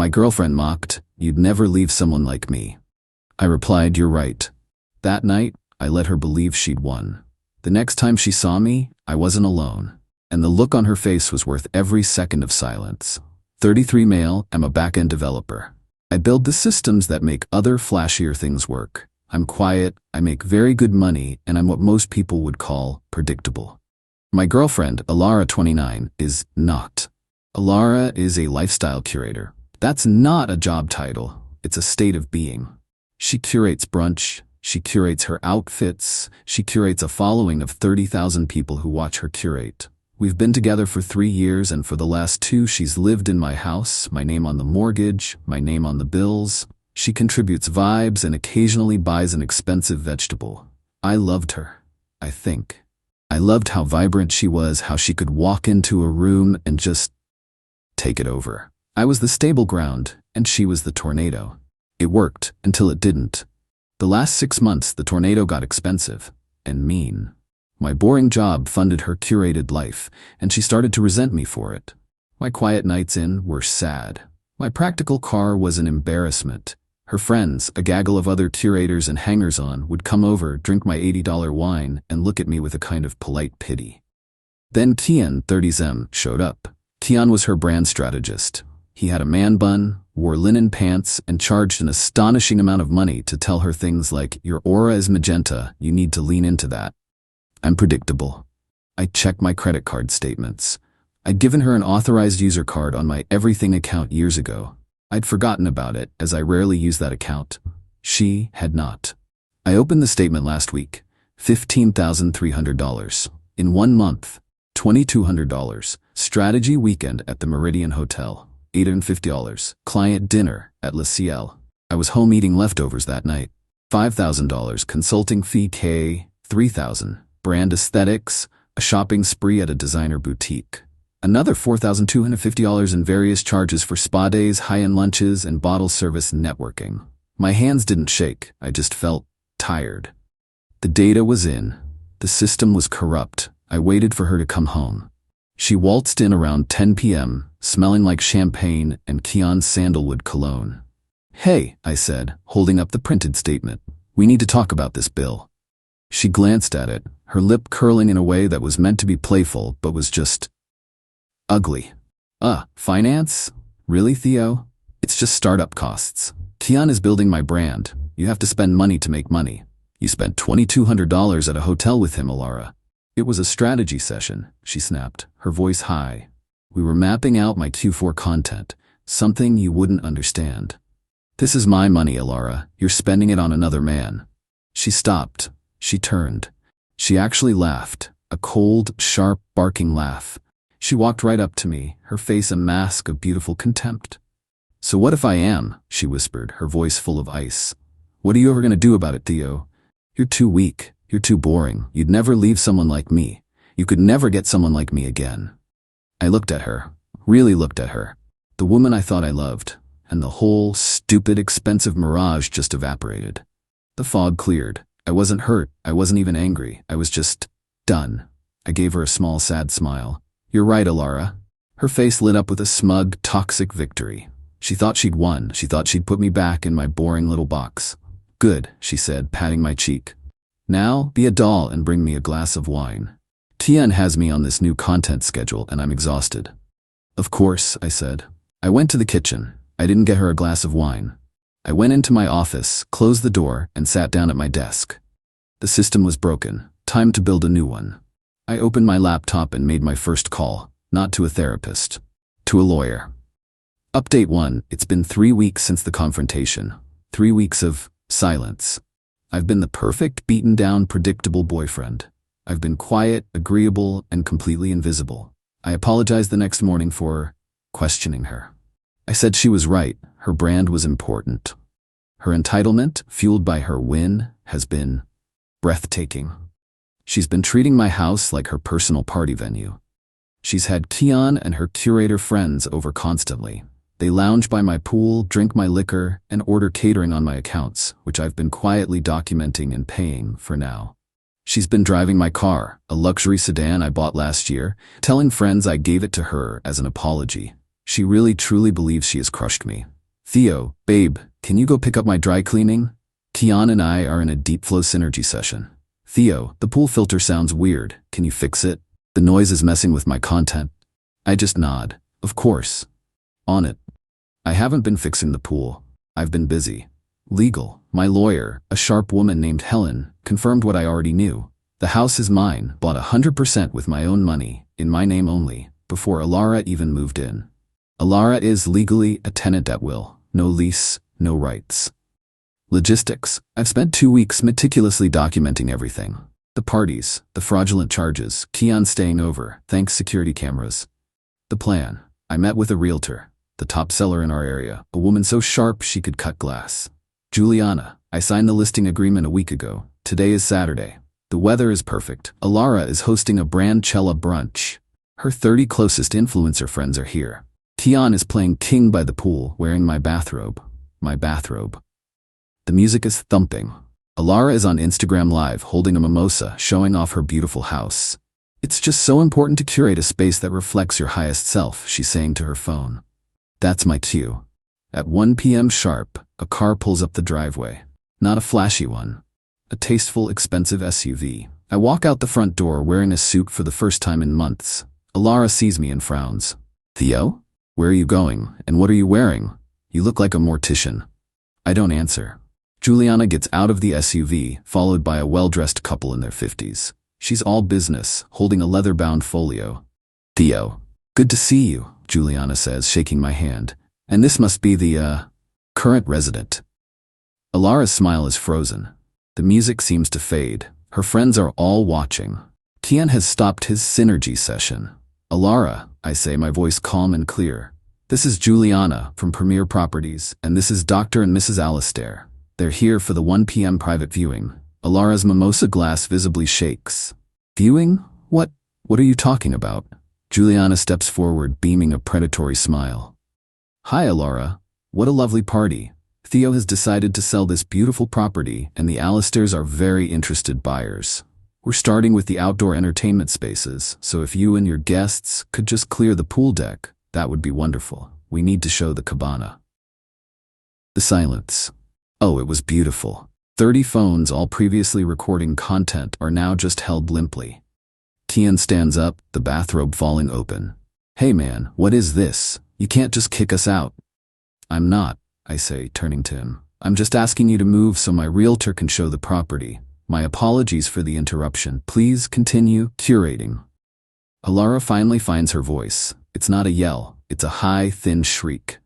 My girlfriend mocked, "You'd never leave someone like me." I replied, "You're right." That night, I let her believe she'd won. The next time she saw me, I wasn't alone. And the look on her face was worth every second of silence. 33 male, I'm a back-end developer. I build the systems that make other flashier things work. I'm quiet, I make very good money, and I'm what most people would call predictable. My girlfriend, Alara 29, is not. Alara is a lifestyle curator. That's not a job title, it's a state of being. She curates brunch, she curates her outfits, she curates a following of 30,000 people who watch her curate. We've been together for 3 years, and for the last 2 she's lived in my house, my name on the mortgage, my name on the bills. She contributes vibes and occasionally buys an expensive vegetable. I loved her, I think. I loved how vibrant she was, how she could walk into a room and just take it over. I was the stable ground, and she was the tornado. It worked until it didn't. The last 6 months, the tornado got expensive and mean. My boring job funded her curated life, and she started to resent me for it. My quiet nights in were sad. My practical car was an embarrassment. Her friends, a gaggle of other curators and hangers-on, would come over, drink my $80 wine, and look at me with a kind of polite pity. Then Kian, 30s, showed up. Kian was her brand strategist. He had a man bun, wore linen pants, and charged an astonishing amount of money to tell her things like, "Your aura is magenta, you need to lean into that." I'm predictable. I check my credit card statements. I'd given her an authorized user card on my Everything account years ago. I'd forgotten about it, as I rarely use that account. She had not. I opened the statement last week. $15,300. In 1 month, $2,200. Strategy weekend at the Meridian Hotel. $850. Client dinner at Le Ciel. I was home eating leftovers that night. $5,000. Consulting fee $3,000. Brand aesthetics. A shopping spree at a designer boutique. Another $4,250 in various charges for spa days, high-end lunches, and bottle service networking. My hands didn't shake, I just felt tired. The data was in. The system was corrupt. I waited for her to come home. She waltzed in around 10 p.m., smelling like champagne and Kian's sandalwood cologne. "Hey," I said, holding up the printed statement. "We need to talk about this bill." She glanced at it, her lip curling in a way that was meant to be playful but was just ugly. Finance? Really, Theo? It's just startup costs. Kian is building my brand. You have to spend money to make money. You spent $2,200 at a hotel with him, Alara. It was a strategy session, she snapped, her voice high. We were mapping out my Q4 content, something you wouldn't understand. This is my money, Alara. You're spending it on another man. She stopped. She turned. She actually laughed, a cold, sharp, barking laugh. She walked right up to me, her face a mask of beautiful contempt. "So what if I am?" she whispered, her voice full of ice. "What are you ever going to do about it, Theo? You're too weak. You're too boring. You'd never leave someone like me. You could never get someone like me again." I looked at her, really looked at her. The woman I thought I loved, and the whole stupid, expensive mirage just evaporated. The fog cleared. I wasn't hurt. I wasn't even angry. I was just done. I gave her a small, sad smile. "You're right, Alara." Her face lit up with a smug, toxic victory. She thought she'd won. She thought she'd put me back in my boring little box. "Good," she said, patting my cheek. "Now, be a doll and bring me a glass of wine. Tian has me on this new content schedule and I'm exhausted." "Of course," I said. I went to the kitchen. I didn't get her a glass of wine. I went into my office, closed the door, and sat down at my desk. The system was broken. Time to build a new one. I opened my laptop and made my first call, not to a therapist, to a lawyer. Update 1. It's been 3 weeks since the confrontation. 3 weeks of silence. I've been the perfect, beaten-down, predictable boyfriend. I've been quiet, agreeable, and completely invisible. I apologized the next morning for questioning her. I said she was right. Her brand was important. Her entitlement, fueled by her win, has been breathtaking. She's been treating my house like her personal party venue. She's had Kian and her curator friends over constantly. They lounge by my pool, drink my liquor, and order catering on my accounts, which I've been quietly documenting and paying for now. She's been driving my car, a luxury sedan I bought last year, telling friends I gave it to her as an apology. She really truly believes she has crushed me. Theo, babe, can you go pick up my dry cleaning? Kian and I are in a deep flow synergy session. Theo, the pool filter sounds weird. Can you fix it? The noise is messing with my content. I just nod. Of course. On it. I haven't been fixing the pool. I've been busy. Legal. My lawyer, a sharp woman named Helen, confirmed what I already knew. The house is mine, bought 100% with my own money, in my name only, before Alara even moved in. Alara is legally a tenant at will. No lease, no rights. Logistics. I've spent 2 weeks meticulously documenting everything. The parties, the fraudulent charges, Kian staying over, thanks security cameras. The plan. I met with a realtor, the top seller in our area, a woman so sharp she could cut glass. Juliana. I signed the listing agreement a week ago. Today is Saturday. The weather is perfect. Alara is hosting a Branchella brunch. Her 30 closest influencer friends are here. Kian is playing king by the pool, wearing my bathrobe. My bathrobe. The music is thumping. Alara is on Instagram Live holding a mimosa, showing off her beautiful house. It's just so important to curate a space that reflects your highest self, she's saying to her phone. That's my cue. At 1 p.m. sharp, a car pulls up the driveway. Not a flashy one. A tasteful, expensive SUV. I walk out the front door wearing a suit for the first time in months. Alara sees me and frowns. Theo? Where are you going, and what are you wearing? You look like a mortician. I don't answer. Juliana gets out of the SUV, followed by a well-dressed couple in their 50s. She's all business, holding a leather-bound folio. Theo. Good to see you, Juliana says, shaking my hand. And this must be the, current resident. Alara's smile is frozen. The music seems to fade. Her friends are all watching. Kian has stopped his synergy session. Alara, I say, my voice calm and clear. This is Juliana from Premier Properties, and this is Dr. and Mrs. Alistair. They're here for the 1 p.m. private viewing. Alara's mimosa glass visibly shakes. Viewing? What are you talking about? Juliana steps forward, beaming a predatory smile. Hi, Alara. What a lovely party. Theo has decided to sell this beautiful property, and the Alistairs are very interested buyers. We're starting with the outdoor entertainment spaces, so if you and your guests could just clear the pool deck, that would be wonderful. We need to show the cabana. The silence. Oh, it was beautiful. 30 phones, all previously recording content, are now just held limply. Kian stands up, the bathrobe falling open. Hey man, what is this? You can't just kick us out. I'm not, I say, turning to him. I'm just asking you to move so my realtor can show the property. My apologies for the interruption. Please continue curating. Alara finally finds her voice. It's not a yell. It's a high, thin shriek.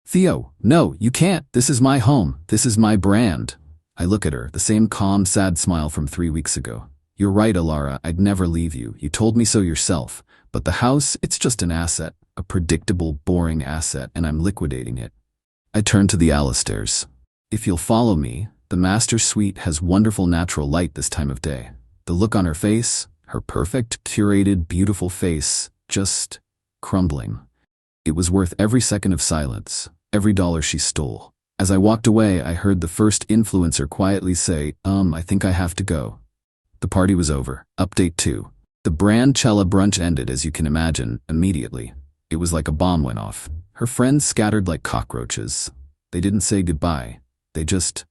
Theo, no, you can't. This is my home. This is my brand. I look at her, the same calm, sad smile from 3 weeks ago. You're right, Alara. I'd never leave you. You told me so yourself. But the house, it's just an asset. A predictable, boring asset, and I'm liquidating it. I turn to the Alistairs. If you'll follow me, the master suite has wonderful natural light this time of day. The look on her face, her perfect, curated, beautiful face, just crumbling. It was worth every second of silence, every dollar she stole. As I walked away, I heard the first influencer quietly say, I think I have to go. The party was over. Update 2. The Branchella brunch ended, as you can imagine, immediately. It was like a bomb went off. Her friends scattered like cockroaches. They didn't say goodbye. They just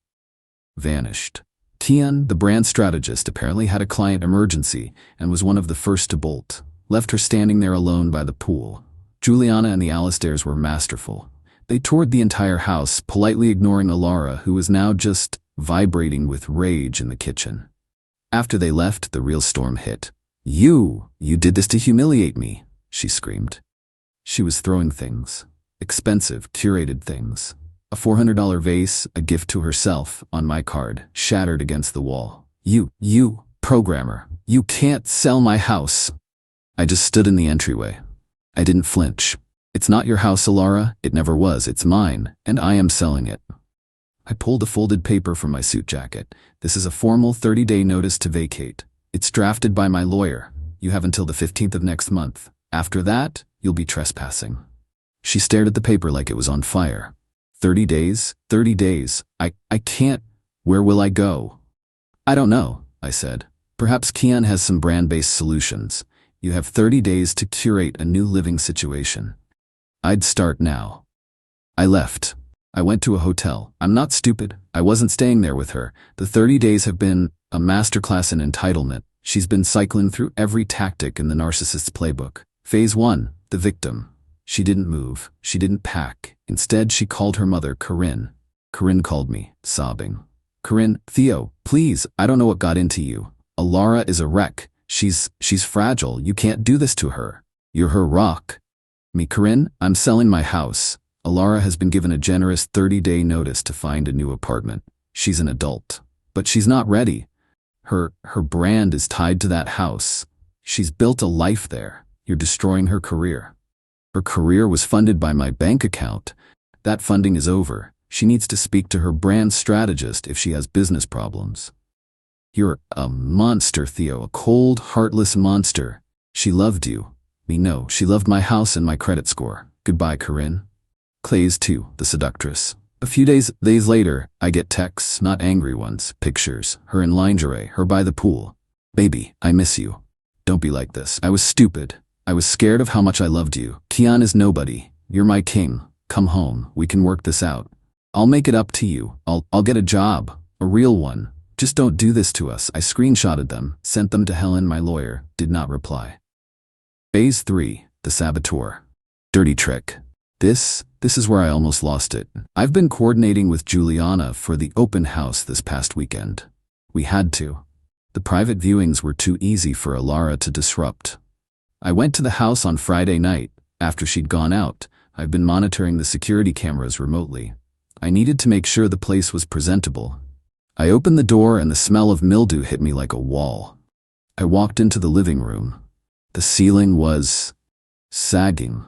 vanished. Kian, the brand strategist, apparently had a client emergency and was one of the first to bolt. Left her standing there alone by the pool. Juliana and the Alistairs were masterful. They toured the entire house, politely ignoring Alara, who was now just vibrating with rage in the kitchen. After they left, the real storm hit. You did this to humiliate me, she screamed. She was throwing things. Expensive, curated things. A $400 vase, a gift to herself, on my card, shattered against the wall. You, programmer, you can't sell my house. I just stood in the entryway. I didn't flinch. It's not your house, Alara. It never was. It's mine, and I am selling it. I pulled a folded paper from my suit jacket. This is a formal 30-day notice to vacate. It's drafted by my lawyer. You have until the 15th of next month. After that, you'll be trespassing. She stared at the paper like it was on fire. 30 days? 30 days. I can't. Where will I go? I don't know, I said. Perhaps Kian has some brand-based solutions. You have 30 days to curate a new living situation. I'd start now. I left. I went to a hotel. I'm not stupid. I wasn't staying there with her. The 30 days have been a masterclass in entitlement. She's been cycling through every tactic in the narcissist's playbook. Phase 1, the victim. She didn't move. She didn't pack. Instead, she called her mother, Corinne. Corinne called me, sobbing. Corinne, Theo, please, I don't know what got into you. Alara is a wreck. She's fragile. You can't do this to her. You're her rock. Me, Corinne, I'm selling my house. Alara has been given a generous 30-day notice to find a new apartment. She's an adult. But she's not ready. Her brand is tied to that house. She's built a life there. You're destroying her career. Her career was funded by my bank account. That funding is over. She needs to speak to her brand strategist if she has business problems. You're a monster, Theo, a cold, heartless monster. She loved you. Me, no, she loved my house and my credit score. Goodbye, Corinne. Qley's 2, the seductress. A few days later, I get texts, not angry ones, pictures, her in lingerie, her by the pool. Baby, I miss you. Don't be like this. I was stupid. I was scared of how much I loved you. Kian is nobody. You're my king. Come home. We can work this out. I'll make it up to you. I'll get a job. A real one. Just don't do this to us. I screenshotted them, sent them to Helen, my lawyer, did not reply. Phase 3, the saboteur. Dirty trick. This is where I almost lost it. I've been coordinating with Juliana for the open house this past weekend. We had to. The private viewings were too easy for Alara to disrupt. I went to the house on Friday night. After she'd gone out, I've been monitoring the security cameras remotely. I needed to make sure the place was presentable. I opened the door and the smell of mildew hit me like a wall. I walked into the living room. The ceiling was sagging.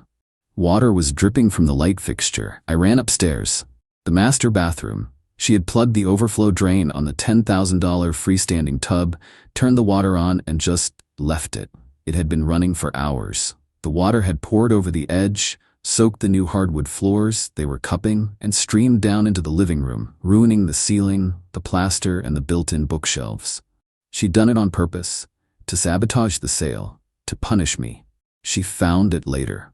Water was dripping from the light fixture. I ran upstairs. The master bathroom. She had plugged the overflow drain on the $10,000 freestanding tub, turned the water on, and just left it. It had been running for hours. The water had poured over the edge, soaked the new hardwood floors they were cupping, and streamed down into the living room, ruining the ceiling, the plaster, and the built-in bookshelves. She'd done it on purpose, to sabotage the sale, to punish me. She found it later.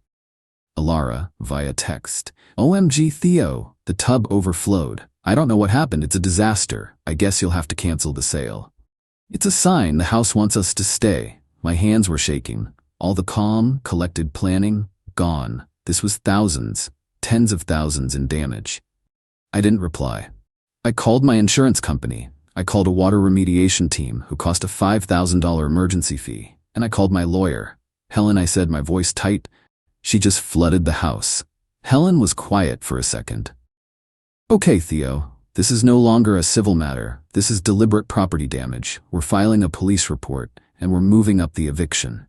Alara, via text. OMG, Theo, the tub overflowed. I don't know what happened. It's a disaster. I guess you'll have to cancel the sale. It's a sign the house wants us to stay. My hands were shaking. All the calm, collected planning, gone. This was thousands, tens of thousands in damage. I didn't reply. I called my insurance company. I called a water remediation team who cost a $5,000 emergency fee. And I called my lawyer. Helen, I said, my voice tight. She just flooded the house. Helen was quiet for a second. Okay, Theo, this is no longer a civil matter. This is deliberate property damage. We're filing a police report, and we're moving up the eviction.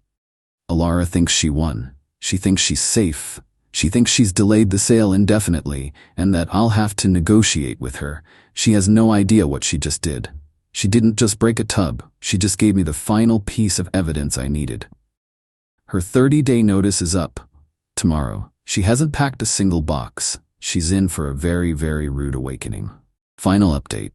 Alara thinks she won. She thinks she's safe. She thinks she's delayed the sale indefinitely, and that I'll have to negotiate with her. She has no idea what she just did. She didn't just break a tub. She just gave me the final piece of evidence I needed. Her 30-day notice is up. Tomorrow. She hasn't packed a single box. She's in for a very, very rude awakening. Final update.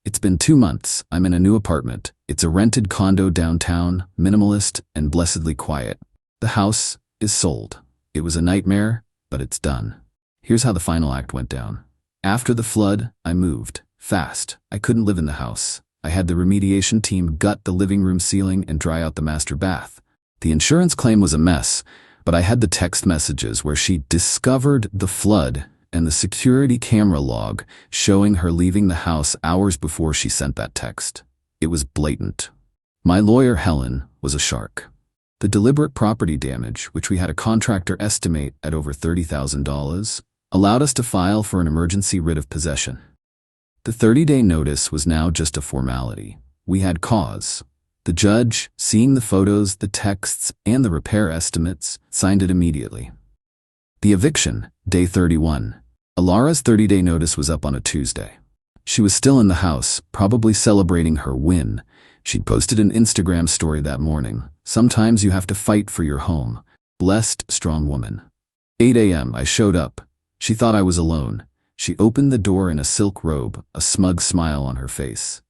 It's been 2 months. I'm in a new apartment. It's a rented condo downtown, minimalist and blessedly quiet. The house is sold. It was a nightmare, but it's done. Here's how the final act went down. After the flood, I moved. Fast. I couldn't live in the house. I had the remediation team gut the living room ceiling and dry out the master bath. The insurance claim was a mess, but I had the text messages where she discovered the flood and the security camera log showing her leaving the house hours before she sent that text. It was blatant. My lawyer, Helen, was a shark. The deliberate property damage, which we had a contractor estimate at over $30,000, allowed us to file for an emergency writ of possession. The 30-day notice was now just a formality. We had cause. The judge, seeing the photos, the texts, and the repair estimates, signed it immediately. The eviction, day 31. Alara's 30-day notice was up on a Tuesday. She was still in the house, probably celebrating her win. She'd posted an Instagram story that morning. Sometimes you have to fight for your home. Blessed, strong woman. 8 a.m. I showed up. She thought I was alone. She opened the door in a silk robe, a smug smile on her face.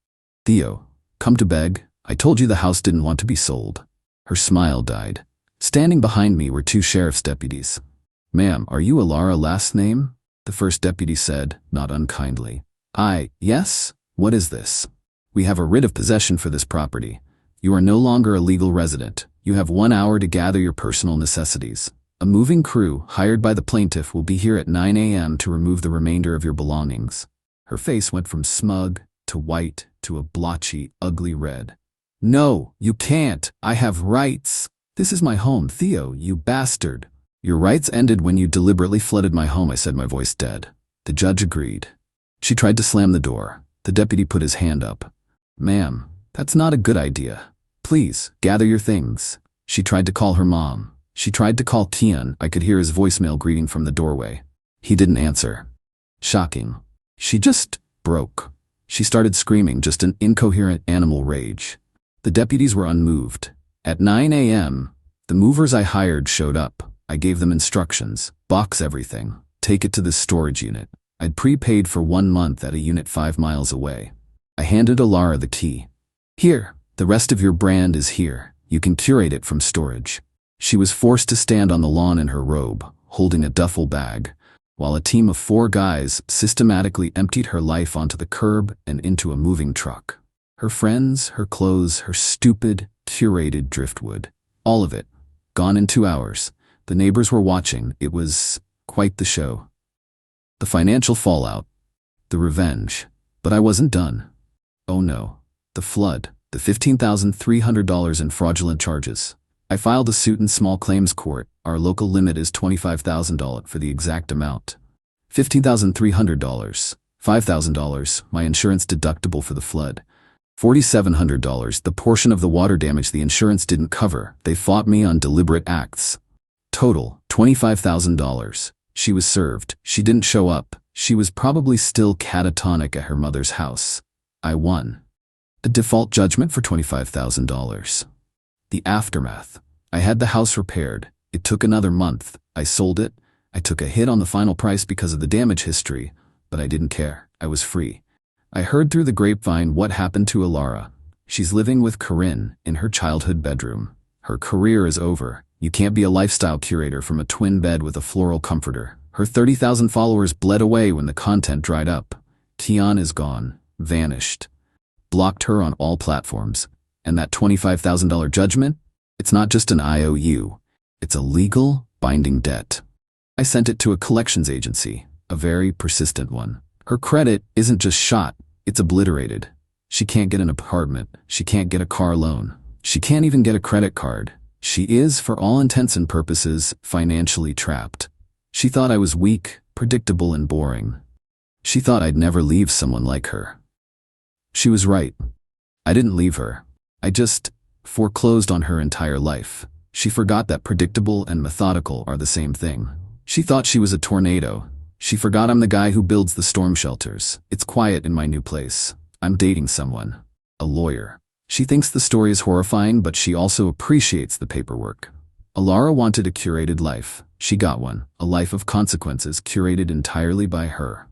Theo, come to beg. I told you the house didn't want to be sold. Her smile died. Standing behind me were 2 sheriff's deputies. Ma'am, are you Alara last name? The first deputy said, not unkindly. Yes? What is this? We have a writ of possession for this property. You are no longer a legal resident. You have 1 hour to gather your personal necessities. A moving crew, hired by the plaintiff, will be here at 9 a.m. to remove the remainder of your belongings. Her face went from smug to white to a blotchy, ugly red. No, you can't. I have rights. This is my home, Theo, you bastard. Your rights ended when you deliberately flooded my home, I said, my voice dead. The judge agreed. She tried to slam the door. The deputy put his hand up. Ma'am, that's not a good idea. Please, gather your things. She tried to call her mom. She tried to call Tian. I could hear his voicemail greeting from the doorway. He didn't answer. Shocking. She just broke. She started screaming, just an incoherent animal rage. The deputies were unmoved. At 9 a.m., the movers I hired showed up. I gave them instructions. Box everything. Take it to this storage unit. I'd prepaid for 1 month at a unit 5 miles away. I handed Alara the key. Here, the rest of your brand is here. You can curate it from storage. She was forced to stand on the lawn in her robe, holding a duffel bag, while a team of 4 guys systematically emptied her life onto the curb and into a moving truck. Her friends, her clothes, her stupid, curated driftwood. All of it. Gone in 2 hours. The neighbors were watching. It was quite the show. The financial fallout. The revenge. But I wasn't done. Oh no. The flood. The $15,300 in fraudulent charges. I filed a suit in small claims court. Our local limit is $25,000 for the exact amount. $15,300. $5,000, my insurance deductible for the flood. $4,700, the portion of the water damage the insurance didn't cover. They fought me on deliberate acts. Total, $25,000. She was served. She didn't show up. She was probably still catatonic at her mother's house. I won. A default judgment for $25,000. The aftermath. I had the house repaired. It took another month. I sold it. I took a hit on the final price because of the damage history, but I didn't care. I was free. I heard through the grapevine what happened to Alara. She's living with Corinne in her childhood bedroom. Her career is over. You can't be a lifestyle curator from a twin bed with a floral comforter. Her 30,000 followers bled away when the content dried up. Tian is gone. Vanished. Blocked her on all platforms. And that $25,000 judgment? It's not just an IOU. It's a legal, binding debt. I sent it to a collections agency, a very persistent one. Her credit isn't just shot, it's obliterated. She can't get an apartment. She can't get a car loan. She can't even get a credit card. She is, for all intents and purposes, financially trapped. She thought I was weak, predictable, and boring. She thought I'd never leave someone like her. She was right. I didn't leave her. I just foreclosed on her entire life. She forgot that predictable and methodical are the same thing. She thought she was a tornado. She forgot I'm the guy who builds the storm shelters. It's quiet in my new place. I'm dating someone. A lawyer. She thinks the story is horrifying, but she also appreciates the paperwork. Alara wanted a curated life. She got one. A life of consequences curated entirely by her.